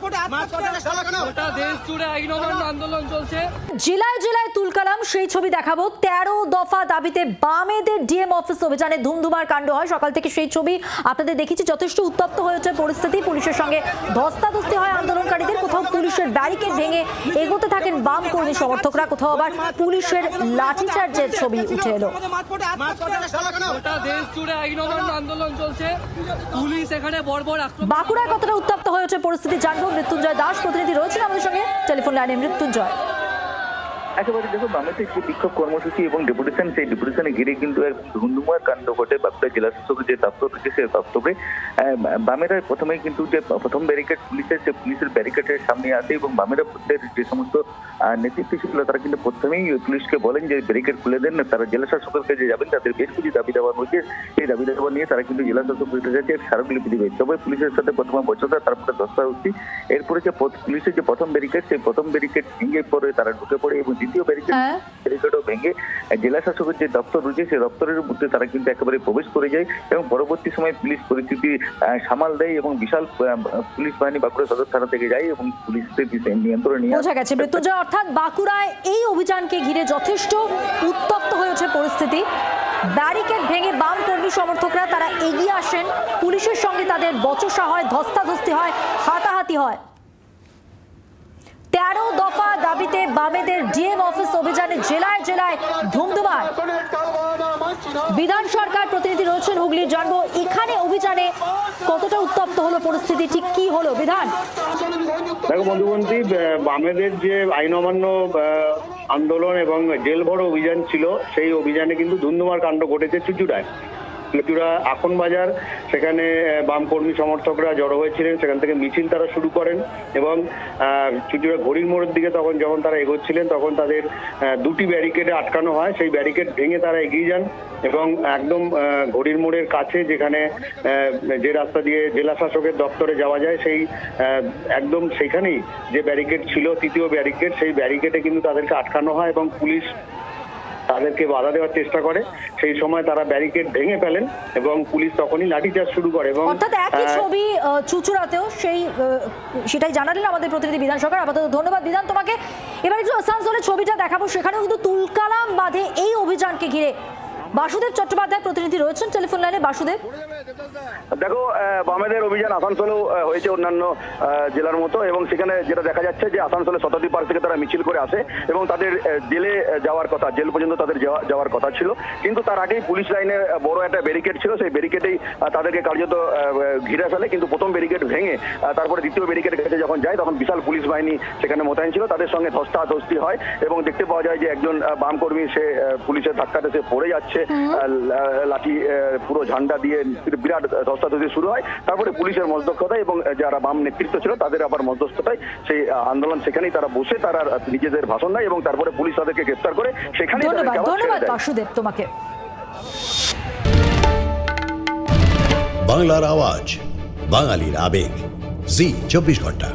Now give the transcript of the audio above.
গোটা দেশ জুড়ে আইন অমান্য আন্দোলন চলছে। জেলায় জেলায় তুলকালাম, সেই ছবি দেখাবো। 13 দফা দাবিতে বামেদের ডিএম অফিস অভিযানে ধুমধুমার কাণ্ড হয়। সকাল থেকে সেই ছবি আপনাদের দেখেছি। যথেষ্ট উত্তপ্ত হয়েছে পরিস্থিতি। পুলিশের সঙ্গে ধস্তাধস্তি হয় আন্দোলনকারীদের। কোথাও পুলিশের ব্যারিকেড ভেঙে এগোতে থাকেন বাম কর্মী সমর্থকরা, কোথাও আবার পুলিশের লাঠিচার্জের ছবি উঠে এলো। গোটা দেশ জুড়ে আইন অমান্য আন্দোলন চলছে। পুলিশ এখানে বর্বর আক্রমণ। বাঁকুড়ায় কতটা উত্তপ্ত হয়েছে পরিস্থিতি জানবো। মৃত্যুঞ্জয় দাস প্রতিনিধি রয়েছেন আমাদের সঙ্গে টেলিফোন লাইনে। মৃত্যুঞ্জয়, একেবারে দেখো, বামেদের যে বিক্ষোভ কর্মসূচি এবং ডেপুটেশন, সেই ডেপুটেশনে ঘিরে কিন্তু এক ধুমধুমার কাণ্ড ঘটে বাঁকুড়া জেলা শাসকের যে দপ্তর থেকে সেই দপ্তরে। বামেরা প্রথমেই কিন্তু যে প্রথম ব্যারিকেড পুলিশের, সে পুলিশের ব্যারিকেডের সামনে আসে এবং বামেরা যে সমস্ত নেতৃত্ব ছিল তারা কিন্তু প্রথমেই পুলিশকে বলেন যে ব্যারিকেড খুলে দেন। তারা জেলা শাসকের কাছে যাবেন, তাদের বেশ কিছু দাবি দাবা রয়েছে। সেই দাবি দাবা নিয়ে তারা কিন্তু জেলা শাসকের কাছে স্মারকলিপি দেবে। তবে পুলিশের সাথে প্রথমে বচসা, তারপরে ধস্তাধস্তি। এরপরে যে পুলিশের যে প্রথম ব্যারিকেড, সেই প্রথম ব্যারিকেড ভেঙে পরে তারা ঢুকে পড়ে এবং দ্বিতীয় ব্যারিকেডও ভেঙে জেলা শাসকের যে দপ্তর রয়েছে সেই দপ্তরের মধ্যে তারা কিন্তু একেবারে প্রবেশ করে যায় এবং পরবর্তী সময় পুলিশ পরিস্থিতি সামাল দেয় এবং বিশাল পুলিশ বাহিনী বাঁকুড়া সদর থানা থেকে যায় এবং পুলিশের নিয়ন্ত্রণে নিয়ে বোঝা গেছে। মৃত্যুঞ্জয়, অর্থাৎ বাঁকুড়ায় এই অভিযানকে ঘিরে যথেষ্ট উত্তপ্ত হয়েছে পরিস্থিতি। ব্যারিকেড ভেঙে বাম কর্মী সমর্থকরা তারা এগিয়ে আসেন, পুলিশের সঙ্গে তাদের বচসা হয়, ধস্তাধস্তি হয়, হাতাহাতি হয়। 13 দফা দাবিতে বামেদের ডিএম অফিস অভিযানে জেলায় জেলায় ধুমধুমার। বিধান সরকার প্রতিনিধি রয়েছেন হুগলির, জানবো এখানে অভিযানে কতটা উত্তপ্ত হলো পরিস্থিতি, ঠিক কি হলো বিধান? দেখো বন্ধুবন্ধী, বামেদের যে আইন অমান্য আন্দোলন এবং জেল ভরো অভিযান ছিল, সেই অভিযানে কিন্তু ধুমধুমার কাণ্ড ঘটেছে চুচুড়ায়। চুচুড়া আখন বাজার, সেখানে বাম কর্মী সমর্থকরা জড়ো হয়েছিলেন। সেখান থেকে মিছিল তারা শুরু করেন এবং চুচুড়া ঘড়ির মোড়ের দিকে যখন তারা এগোচ্ছিলেন তখন তাদের দুটি ব্যারিকেডে আটকানো হয়। সেই ব্যারিকেড ভেঙে তারা এগিয়ে যান এবং একদম ঘড়ির মোড়ের কাছে, যেখানে যে রাস্তা দিয়ে জেলা শাসকের দপ্তরে যাওয়া যায়, সেই একদম সেখানেই যে ব্যারিকেড ছিল, তৃতীয় ব্যারিকেড, সেই ব্যারিকেডে কিন্তু তাদেরকে আটকানো হয় এবং পুলিশ তাদেরকে বাধা দেওয়ার চেষ্টা করে। সেই সময় তারা ব্যারিকেড ভেঙে ফেলেন এবং পুলিশ তখনই লাঠিচার্জ শুরু করে। এবং অর্থাৎ একই ছবি চুচুড়াতেও সেটাই জানালেন আমাদের প্রতিনিধি বিধান সরকার। আপাতত ধন্যবাদ বিধান তোমাকে। এবার একটু আসানসোলের ছবিটা দেখাবো, সেখানেও কিন্তু তুলকালাম বাঁধে এই অভিযানকে ঘিরে। বাসুদেব চট্টোপাধ্যায় প্রতিনিধি রয়েছেন টেলিফোন লাইনে। বাসুদেব, দেখো, বামেদের অভিযান আসানসোলেও হয়েছে অন্যান্য জেলার মতো এবং সেখানে যেটা দেখা যাচ্ছে যে আসানসোলের শতাব্দী পার্ক থেকে তারা মিছিল করে আসে এবং তাদের জেলে যাওয়ার কথা, জেল পর্যন্ত তাদের যাওয়ার কথা ছিল। কিন্তু তার আগেই পুলিশ লাইনে বড় একটা ব্যারিকেড ছিল, সেই ব্যারিকেডেই তাদেরকে কার্যত ঘিরে ফেলে। কিন্তু প্রথম ব্যারিকেড ভেঙে তারপরে দ্বিতীয় ব্যারিকেডের কাছে যখন যায় তখন বিশাল পুলিশ বাহিনী সেখানে মোতায়েন ছিল। তাদের সঙ্গে ধস্তাধস্তি হয় এবং দেখতে পাওয়া যায় যে একজন বাম কর্মী সে পুলিশের ধাক্কাতে সে পড়ে যাচ্ছে। লাঠি পুরো ঝান্ডা দিয়ে বিরাট ধস্তাধস্তি শুরু হয়। তারপরে পুলিশের মধ্যস্থতায় এবং যারা বাম নেতৃত্ব ছিল তাদের আবার মধ্যস্থতায় সেই আন্দোলন সেখানেই তারা বসে তারা নিজেদের ভাষণ দেয় এবং তারপরে পুলিশ তাদেরকে গ্রেফতার করে। সেখানে ধন্যবাদ বাসুদেব তোমাকে। বাংলার আওয়াজ, বাঙালির আবেগ, জি 24 ঘন্টা।